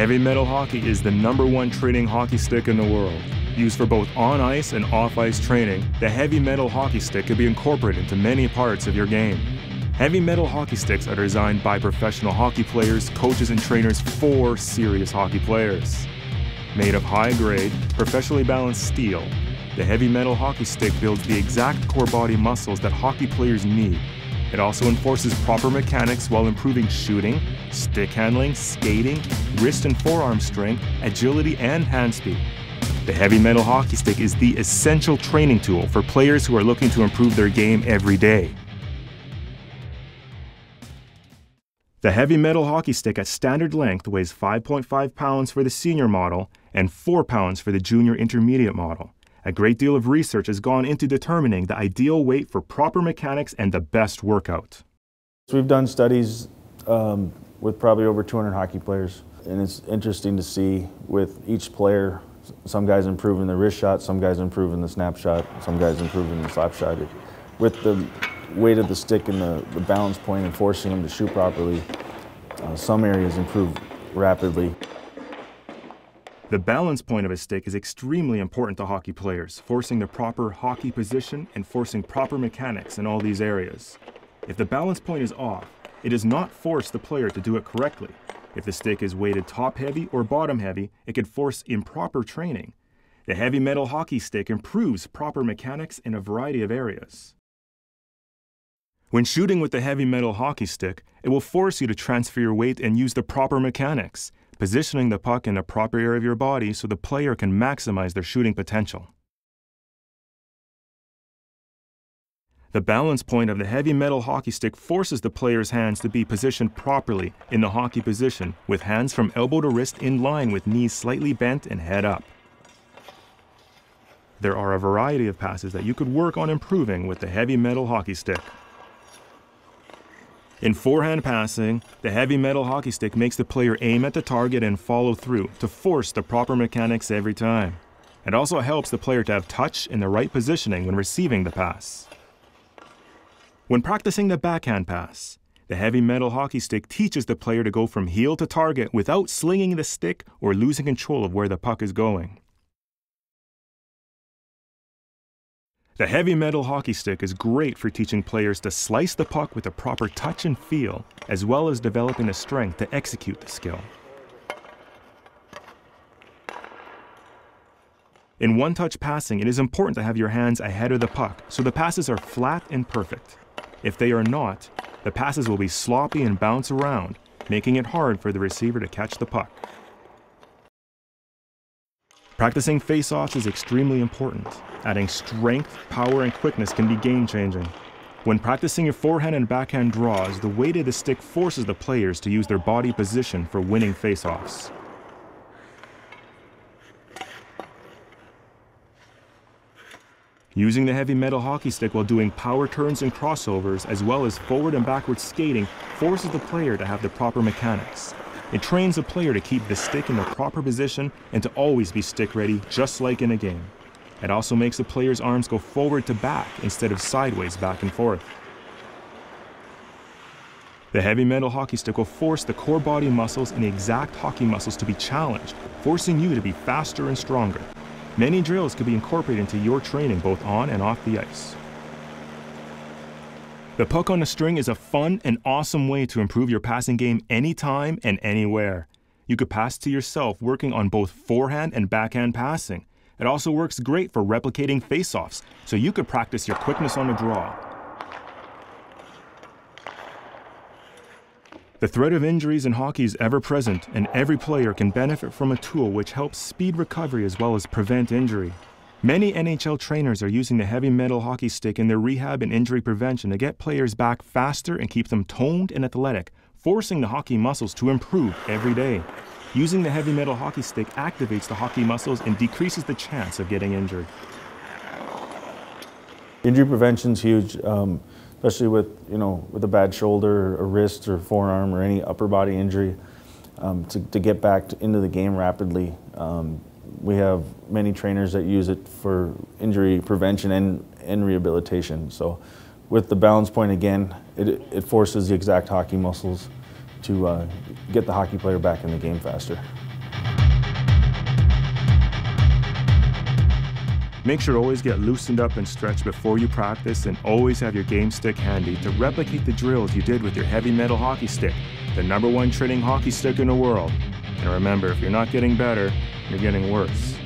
Heavy Metal Hockey is the #1 training hockey stick in the world. Used for both on-ice and off-ice training, the Heavy Metal Hockey Stick can be incorporated into many parts of your game. Heavy Metal Hockey Sticks are designed by professional hockey players, coaches, and trainers for serious hockey players. Made of high-grade, professionally balanced steel, the Heavy Metal Hockey Stick builds the exact core body muscles that hockey players need. It also enforces proper mechanics while improving shooting, stick handling, skating, wrist and forearm strength, agility, and hand speed. The Heavy Metal Hockey Stick is the essential training tool for players who are looking to improve their game every day. The Heavy Metal Hockey Stick at standard length weighs 5.5 pounds for the senior model and 4 pounds for the junior intermediate model. A great deal of research has gone into determining the ideal weight for proper mechanics and the best workout. We've done studies with probably over 200 hockey players, and it's interesting to see with each player, some guys improving the wrist shot, some guys improving the snap shot, some guys improving the slap shot. With the weight of the stick and the balance point and forcing them to shoot properly, some areas improve rapidly. The balance point of a stick is extremely important to hockey players, forcing the proper hockey position and forcing proper mechanics in all these areas. If the balance point is off, it does not force the player to do it correctly. If the stick is weighted top heavy or bottom heavy, it could force improper training. The Heavy Metal Hockey Stick improves proper mechanics in a variety of areas. When shooting with the Heavy Metal Hockey Stick, it will force you to transfer your weight and use the proper mechanics, positioning the puck in the proper area of your body so the player can maximize their shooting potential. The balance point of the Heavy Metal Hockey Stick forces the player's hands to be positioned properly in the hockey position, with hands from elbow to wrist in line with knees slightly bent and head up. There are a variety of passes that you could work on improving with the Heavy Metal Hockey Stick. In forehand passing, the Heavy Metal Hockey Stick makes the player aim at the target and follow through to force the proper mechanics every time. It also helps the player to have touch in the right positioning when receiving the pass. When practicing the backhand pass, the Heavy Metal Hockey Stick teaches the player to go from heel to target without slinging the stick or losing control of where the puck is going. The Heavy Metal Hockey Stick is great for teaching players to slice the puck with a proper touch and feel, as well as developing the strength to execute the skill. In one-touch passing, it is important to have your hands ahead of the puck so the passes are flat and perfect. If they are not, the passes will be sloppy and bounce around, making it hard for the receiver to catch the puck. Practicing face-offs is extremely important. Adding strength, power, and quickness can be game-changing. When practicing your forehand and backhand draws, the weight of the stick forces the players to use their body position for winning face-offs. Using the Heavy Metal Hockey Stick while doing power turns and crossovers, as well as forward and backward skating, forces the player to have the proper mechanics. It trains the player to keep the stick in the proper position and to always be stick ready, just like in a game. It also makes the player's arms go forward to back instead of sideways back and forth. The Heavy Metal Hockey Stick will force the core body muscles and the exact hockey muscles to be challenged, forcing you to be faster and stronger. Many drills can be incorporated into your training both on and off the ice. The puck on the string is a fun and awesome way to improve your passing game anytime and anywhere. You could pass to yourself working on both forehand and backhand passing. It also works great for replicating face-offs, so you could practice your quickness on the draw. The threat of injuries in hockey is ever present, and every player can benefit from a tool which helps speed recovery as well as prevent injury. Many NHL trainers are using the Heavy Metal Hockey Stick in their rehab and injury prevention to get players back faster and keep them toned and athletic, forcing the hockey muscles to improve every day. Using the Heavy Metal Hockey Stick activates the hockey muscles and decreases the chance of getting injured. Injury prevention is huge, especially with a bad shoulder or wrist or forearm or any upper body injury. To get back into the game rapidly, we have many trainers that use it for injury prevention and rehabilitation. So with the balance point again, it forces the exact hockey muscles to get the hockey player back in the game faster. Make sure to always get loosened up and stretched before you practice, and always have your game stick handy to replicate the drills you did with your heavy metal hockey stick, the #1 training hockey stick in the world. And remember, if you're not getting better, you're getting worse.